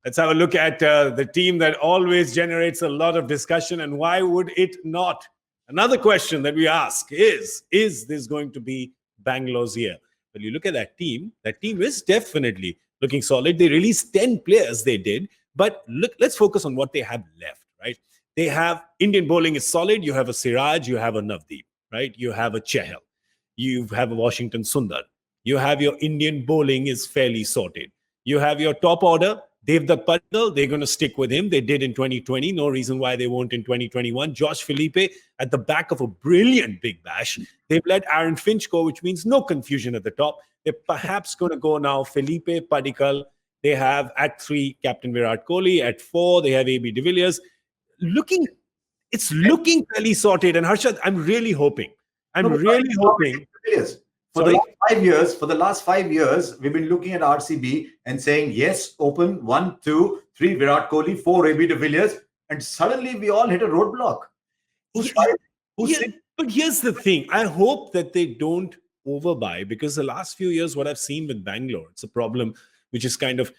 Let's have a look at the team that always generates a lot of discussion, and why would it not? Another question that we ask is this going to be Bangalore's year? Well, you look at that team is definitely looking solid. They released 10 players, they did. But look, let's focus on what they have left, right? They have Indian bowling is solid. You have a Siraj, you have a Navdeep, right? You have a Chahal. You have a Washington Sundar. You have your Indian bowling is fairly sorted. You have your top order, Devdutt Padikkal, they're going to stick with him. They did in 2020. No reason why they won't in 2021. Josh Philippe at the back of a brilliant big bash. They've let Aaron Finch go, which means no confusion at the top. They're perhaps going to go now Philippe, Padikkal. They have at 3 Captain Virat Kohli. At 4, they have AB de Villiers. It's looking fairly sorted. And Harshad, I'm really hoping. For the last 5 years, we've been looking at RCB and saying, yes, open 1, 2, 3 Virat Kohli, 4 AB de Villiers, and suddenly we all hit a roadblock. But here's the thing. I hope that they don't overbuy, because the last few years, what I've seen with Bangalore, it's a problem which is kind of,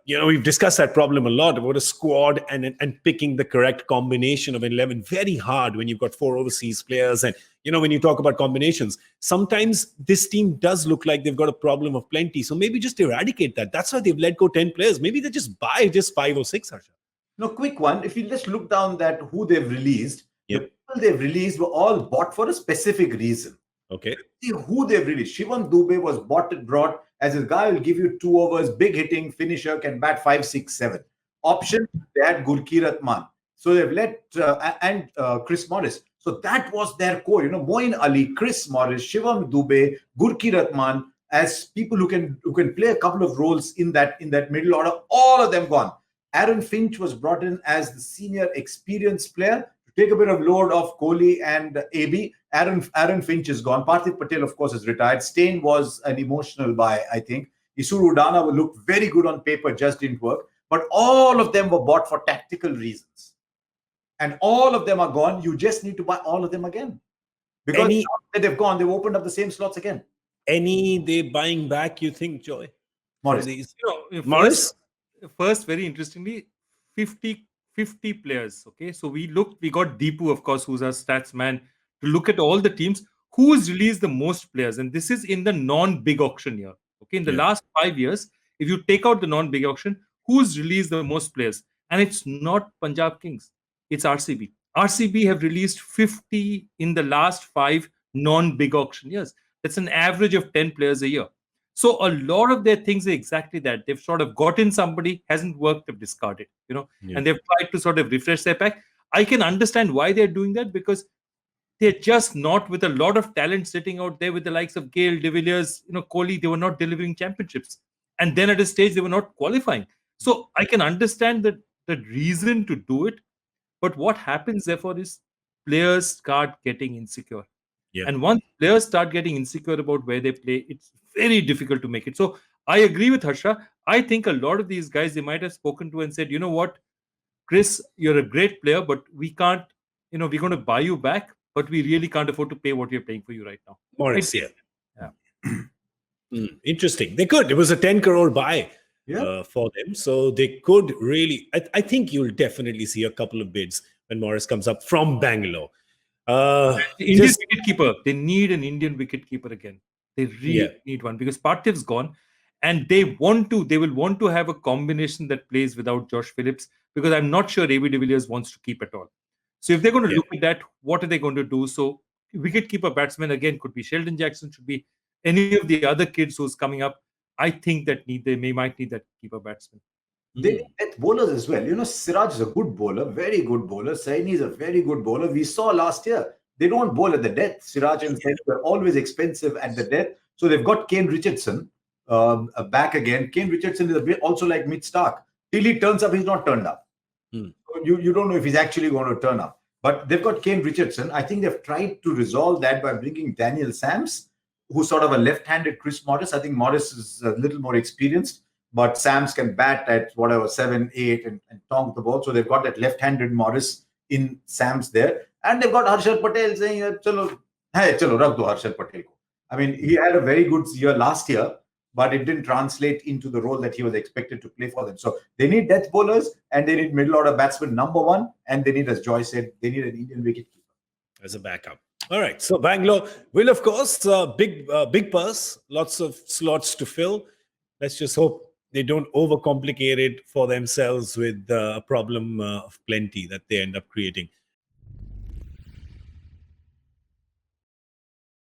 we've discussed that problem a lot about a squad and picking the correct combination of 11. Very hard when you've got 4 overseas players. And, when you talk about combinations, sometimes this team does look like they've got a problem of plenty. So maybe just eradicate that. That's why they've let go 10 players. Maybe they just buy just 5 or 6, Harsha. No, quick one. If you just look down that who they've released, Yep. the people they've released were all bought for a specific reason. Okay. See who they've released. Shivam Dube was brought as a guy will give you 2 overs, big hitting, finisher, can bat 5, 6, 7. Option, they had Gurkeerat Maan. So they've let, and Chris Morris. So that was their core. Moeen Ali, Chris Morris, Shivam Dube, Gurkeerat Maan, as people who can play a couple of roles in that middle order. All of them gone. Aaron Finch was brought in as the senior experienced player to take a bit of load off Kohli and AB. Aaron Finch is gone. Parthiv Patel, of course, is retired. Steyn was an emotional buy, I think. Isuru Udana will look very good on paper, just didn't work. But all of them were bought for tactical reasons. And all of them are gone. You just need to buy all of them again. Because now that they've gone, they've opened up the same slots again. Any they buying back, you think, Joy? Morris. Morris? First, very interestingly, 50 players. Okay, so we got Deepu, of course, who's our stats man, to look at all the teams who's released the most players. And this is in the non-big auction year. Okay, in the last 5 years, if you take out the non-big auction, who's released the most players? And it's not Punjab Kings, it's RCB. RCB have released 50 in the last 5 non-big auction years. That's an average of 10 players a year. So a lot of their things are exactly that. They've sort of gotten somebody, hasn't worked, they've discarded, and they've tried to sort of refresh their pack. I can understand why they're doing that, because they're just not, with a lot of talent sitting out there with the likes of Gale, de Villiers, Kohli, they were not delivering championships. And then at a stage, they were not qualifying. So I can understand the reason to do it. But what happens, therefore, is players start getting insecure. Yeah. And once players start getting insecure about where they play, it's very difficult to make it. So I agree with Harsha. I think a lot of these guys, they might have spoken to and said, you know what, Chris, you're a great player, but we can't, we're going to buy you back, but we really can't afford to pay what we're paying for you right now. Morris, Interesting. They could. It was a 10 crore buy for them. So they could really, I think you'll definitely see a couple of bids when Morris comes up from Bangalore. Indian wicketkeeper. They need an Indian wicketkeeper again. They really need one, because Parthiv's gone, and they will want to have a combination that plays without Josh Phillips, because I'm not sure AB de Villiers wants to keep at all. So if they're going to look at that, what are they going to do? So wicketkeeper batsman again could be Sheldon Jackson, should be any of the other kids who's coming up. I think that they might need that keeper batsman. They get bowlers as well. Siraj is a good bowler, very good bowler. Saini is a very good bowler. We saw last year, they don't bowl at the death. Siraj and Saini were always expensive at the death. So they've got Kane Richardson back again. Kane Richardson is a bit also like Mitch Starc. Till he turns up, he's not turned up. So you don't know if he's actually going to turn up. But they've got Kane Richardson. I think they've tried to resolve that by bringing Daniel Sams, who's sort of a left-handed Chris Morris. I think Morris is a little more experienced, but Sams can bat at 7, 8 and tonk the ball. So they've got that left-handed Morris in Sams there. And they've got Harshal Patel saying, chalo, rakh do Harshal Patel ko. I mean, he had a very good year last year, but it didn't translate into the role that he was expected to play for them. So they need death bowlers and they need middle order batsmen, number one, and they need, as Joy said, they need an Indian wicketkeeper as a backup. All right. So Bangalore will, of course, big purse, lots of slots to fill. Let's just hope they don't overcomplicate it for themselves with a problem of plenty that they end up creating.